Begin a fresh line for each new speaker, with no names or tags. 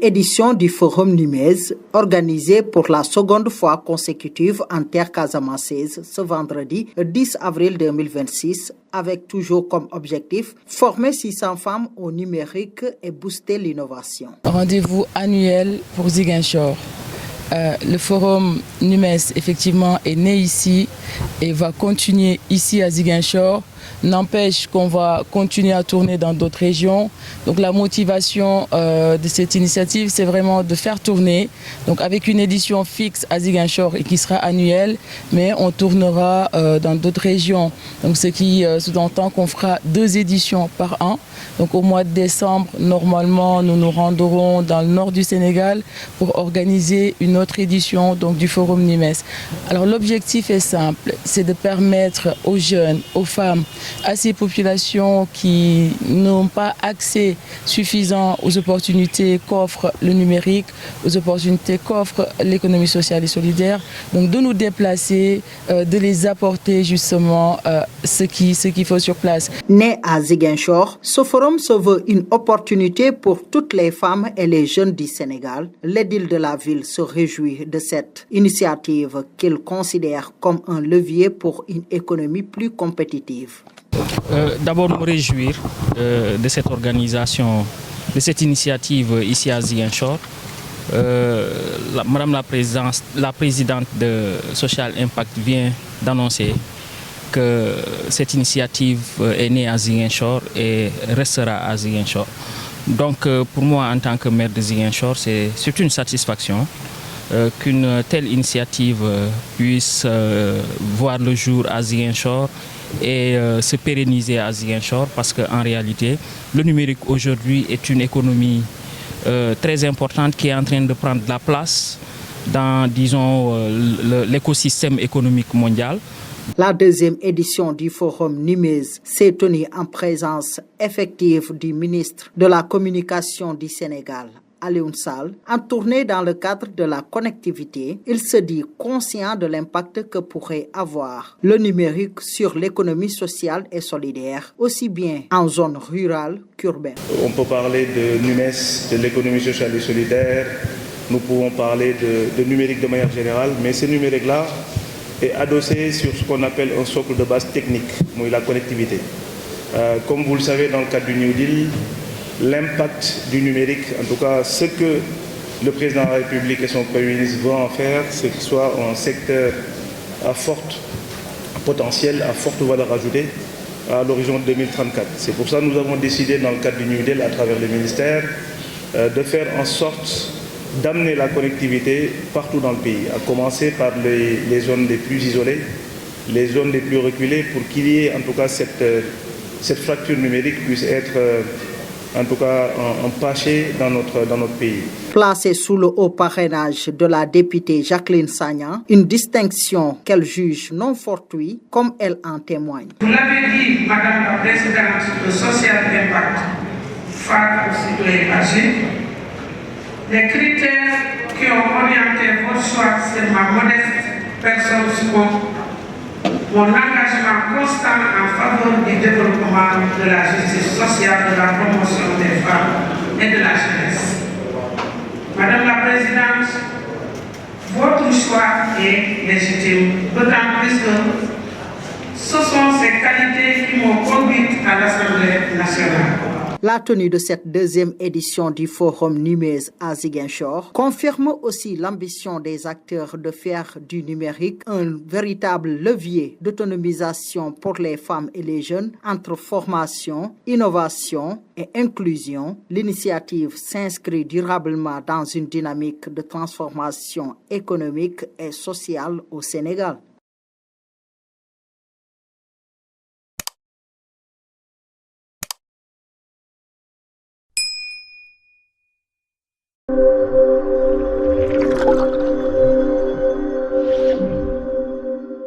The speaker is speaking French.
édition du Forum Numez, organisée pour la seconde fois consécutive en terre casamançaise ce vendredi 10 avril 2026, avec toujours comme objectif former 600 femmes au numérique et booster l'innovation.
Rendez-vous annuel pour Ziguinchor. Le forum Numez, effectivement, est né ici et va continuer ici à Ziguinchor. N'empêche qu'on va continuer à tourner dans d'autres régions. Donc la motivation de cette initiative, c'est vraiment de faire tourner. Donc avec une édition fixe à Ziguinchor et qui sera annuelle, mais on tournera dans d'autres régions. Donc ce qui sous-entend qu'on fera 2 éditions par an. Donc au mois de décembre, normalement, nous nous rendrons dans le nord du Sénégal pour organiser une autre édition donc, du Forum Numez. Alors l'objectif est simple, c'est de permettre aux jeunes, aux femmes, à ces populations qui n'ont pas accès suffisant aux opportunités qu'offre le numérique, aux opportunités qu'offre l'économie sociale et solidaire, donc de nous déplacer, de les apporter justement ce qu'il faut sur place.
Né à Ziguinchor, ce forum se veut une opportunité pour toutes les femmes et les jeunes du Sénégal. L'édile de la ville se réjouit de cette initiative qu'il considère comme un levier pour une économie plus compétitive.
D'abord, me réjouir de cette organisation, de cette initiative ici à Ziguinchor. Madame la présidente de Social Impact vient d'annoncer que cette initiative est née à Ziguinchor et restera à Ziguinchor. Donc pour moi, en tant que maire de Ziguinchor, c'est une satisfaction qu'une telle initiative puisse voir le jour à Ziguinchor et se pérenniser à Ziguinchor, parce qu'en réalité, le numérique aujourd'hui est une économie très importante qui est en train de prendre la place dans, disons, l'écosystème économique mondial.
La deuxième édition du Forum Numez s'est tenue en présence effective du ministre de la Communication du Sénégal, Alioune Sall. En tournée dans le cadre de la connectivité, il se dit conscient de l'impact que pourrait avoir le numérique sur l'économie sociale et solidaire, aussi bien en zone rurale qu'urbaine.
On peut parler de Numez, de l'économie sociale et solidaire, nous pouvons parler de numérique de manière générale, mais ce numérique-là est adossé sur ce qu'on appelle un socle de base technique, la connectivité. Comme vous le savez, dans le cadre du New Deal, l'impact du numérique, en tout cas ce que le président de la République et son Premier ministre vont en faire, c'est qu'il soit un secteur à fort potentiel, à forte valeur ajoutée à l'horizon 2034. C'est pour ça que nous avons décidé dans le cadre du New Deal, à travers le ministère, de faire en sorte d'amener la connectivité partout dans le pays, à commencer par les zones les plus isolées, les zones les plus reculées, pour qu'il y ait en tout cas cette fracture numérique puisse être en tout cas empâchée dans notre pays.
Placée sous le haut parrainage de la députée Jacqueline Sagna, une distinction qu'elle juge non fortuite, comme elle en témoigne.
Vous l'avez dit, Madame la Présidente, le social impact face aux citoyens âgés. Les critères qui ont orienté votre choix, c'est ma modeste personne seconde, mon engagement constant en faveur du développement de la justice sociale, de la promotion des femmes et de la jeunesse. Madame la Présidente, votre choix est légitime, d'autant plus que ce sont ces qualités qui m'ont conduite à l'Assemblée nationale.
La tenue de cette deuxième édition du Forum Numez à Ziguinchor confirme aussi l'ambition des acteurs de faire du numérique un véritable levier d'autonomisation pour les femmes et les jeunes entre formation, innovation et inclusion. L'initiative s'inscrit durablement dans une dynamique de transformation économique et sociale au Sénégal.
Thank you.